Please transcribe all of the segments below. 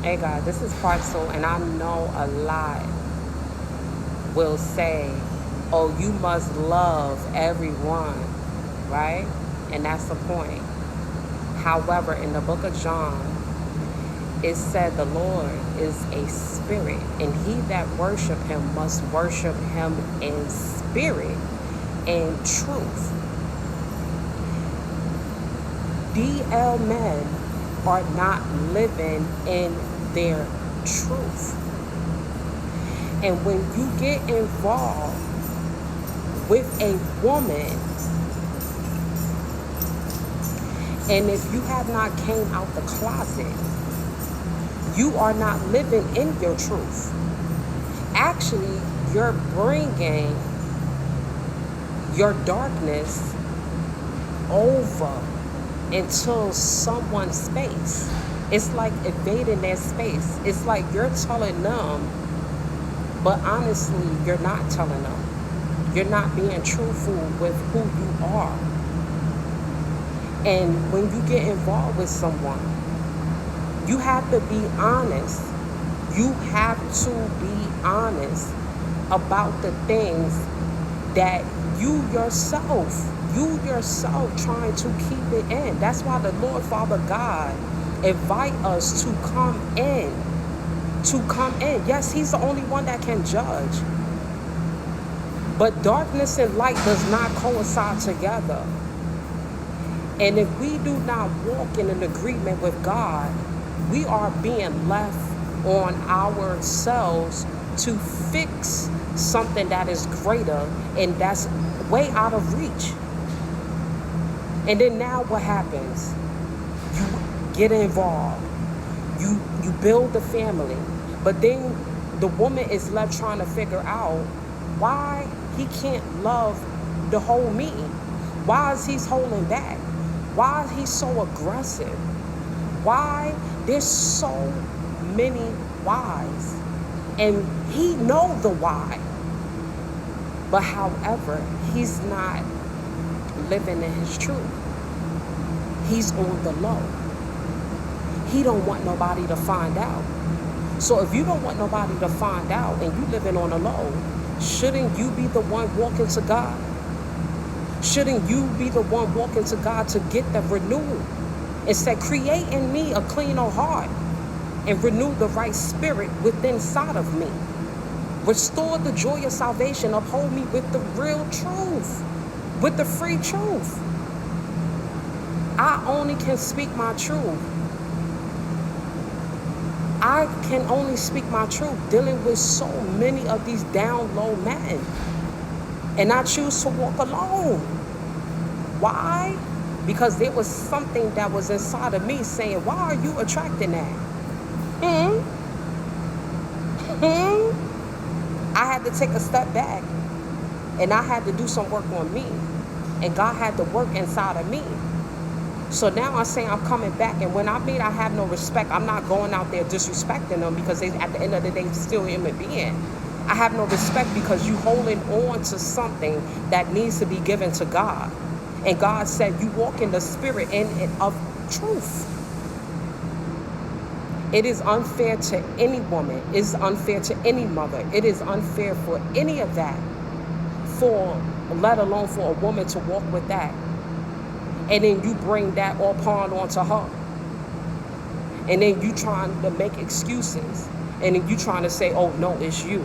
Hey God, this is Parcel, and I know a lot will say, oh, you must love everyone, right? And that's the point. However, in the book of John, it said the Lord is a spirit, and he that worship him must worship him in spirit and truth. DL men are not living in their truth. And when you get involved with a woman, and if you have not came out the closet, you are not living in your truth. Actually, you're bringing your darkness over into someone's space. It's like invading their space. It's like you're telling them, but honestly, you're not telling them. You're not being truthful with who you are. And when you get involved with someone, you have to be honest. You have to be honest about the things that you yourself trying to keep it in. That's why the Lord Father God invite us to come in. Yes, he's the only one that can judge. But darkness and light does not coincide together. And if we do not walk in an agreement with God, we are being left on ourselves to fix something that is greater and that's way out of reach. And then now what happens? You get involved. You build the family. But then the woman is left trying to figure out why he can't love the whole me. Why is he holding back? Why is he so aggressive? Why there's so many whys? And he know the why. But however, he's not living in his truth. He's on the low. He don't want nobody to find out. So if you don't want nobody to find out and you living on the low, shouldn't you be the one walking to God? Shouldn't you be the one walking to God to get the renewal? It said, create in me a cleaner heart and renew the right spirit within inside of me. Restore the joy of salvation. Uphold me with the real truth, with the free truth. I only can speak my truth. I can only speak my truth dealing with so many of these down low men. And I choose to walk alone. Why? Because there was something that was inside of me saying, why are you attracting that? I had to take a step back and I had to do some work on me. And God had to work inside of me. So now I say I'm coming back, and when I mean I have no respect, I'm not going out there disrespecting them because they, at the end of the day, still human being. I have no respect because you holding on to something that needs to be given to God. And God said you walk in the spirit and of truth. It is unfair to any woman. It is unfair to any mother. It is unfair for any of that, let alone for a woman to walk with that. And then you bring that all pawn onto her. And then you trying to make excuses. And then you trying to say, oh, no, it's you.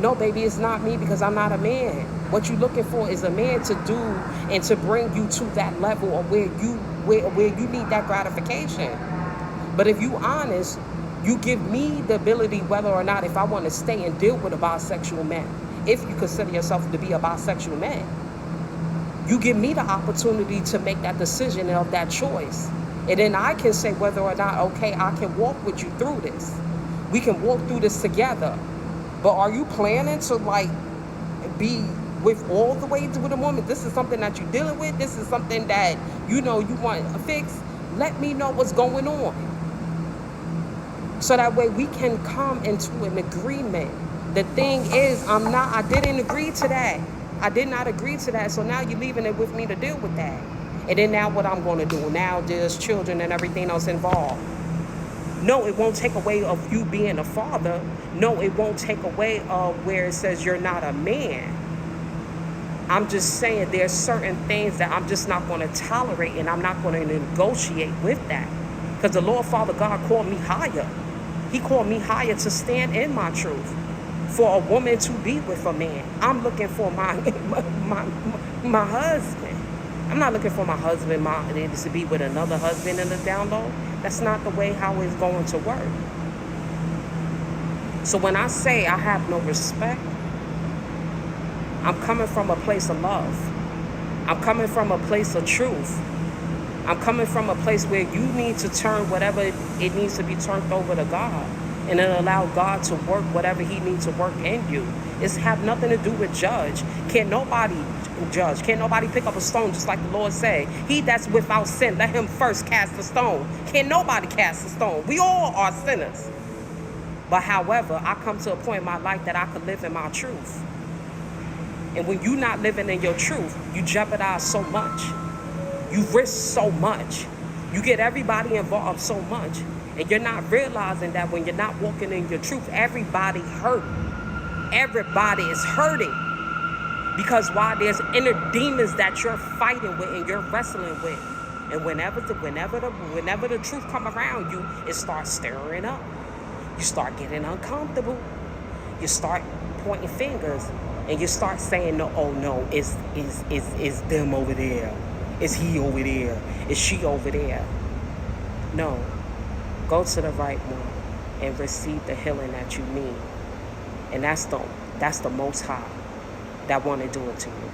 No, baby, it's not me because I'm not a man. What you're looking for is a man to do and to bring you to that level of where you need that gratification. But if you honest, you give me the ability whether or not if I want to stay and deal with a bisexual man. If you consider yourself to be a bisexual man. You give me the opportunity to make that decision of that choice. And then I can say whether or not, okay, I can walk with you through this. We can walk through this together. But are you planning to be with all the way with a woman? This is something that you're dealing with. This is something that, you want a fix. Let me know what's going on. So that way we can come into an agreement. The thing is, I didn't agree to that. I did not agree to that, so now you're leaving it with me to deal with that. And then now what I'm going to do, now there's children and everything else involved. No, it won't take away of you being a father. No, it won't take away of where it says you're not a man. I'm just saying there's certain things that I'm just not going to tolerate, and I'm not going to negotiate with that. Because the Lord Father God called me higher. He called me higher to stand in my truth. For a woman to be with a man. I'm looking for my husband. I'm not looking for my husband to be with another husband in the down low. That's not the way how it's going to work. So when I say I have no respect, I'm coming from a place of love. I'm coming from a place of truth. I'm coming from a place where you need to turn whatever it needs to be turned over to God, and then allow God to work whatever he needs to work in you. It's have nothing to do with judge. Can't nobody judge. Can't nobody pick up a stone, just like the Lord said. He that's without sin, let him first cast the stone. Can't nobody cast the stone. We all are sinners. But however, I come to a point in my life that I could live in my truth. And when you're not living in your truth, you jeopardize so much. You risk so much. You get everybody involved so much. And you're not realizing that when you're not walking in your truth, everybody hurt. Everybody is hurting. Because why? There's inner demons that you're fighting with and you're wrestling with. And whenever the truth come around you, it starts stirring up. You start getting uncomfortable. You start pointing fingers. And you start saying, no, oh no, it's them over there. It's he over there. It's she over there. No. Go to the right one and receive the healing that you need. And that's the Most High that want to do it to you.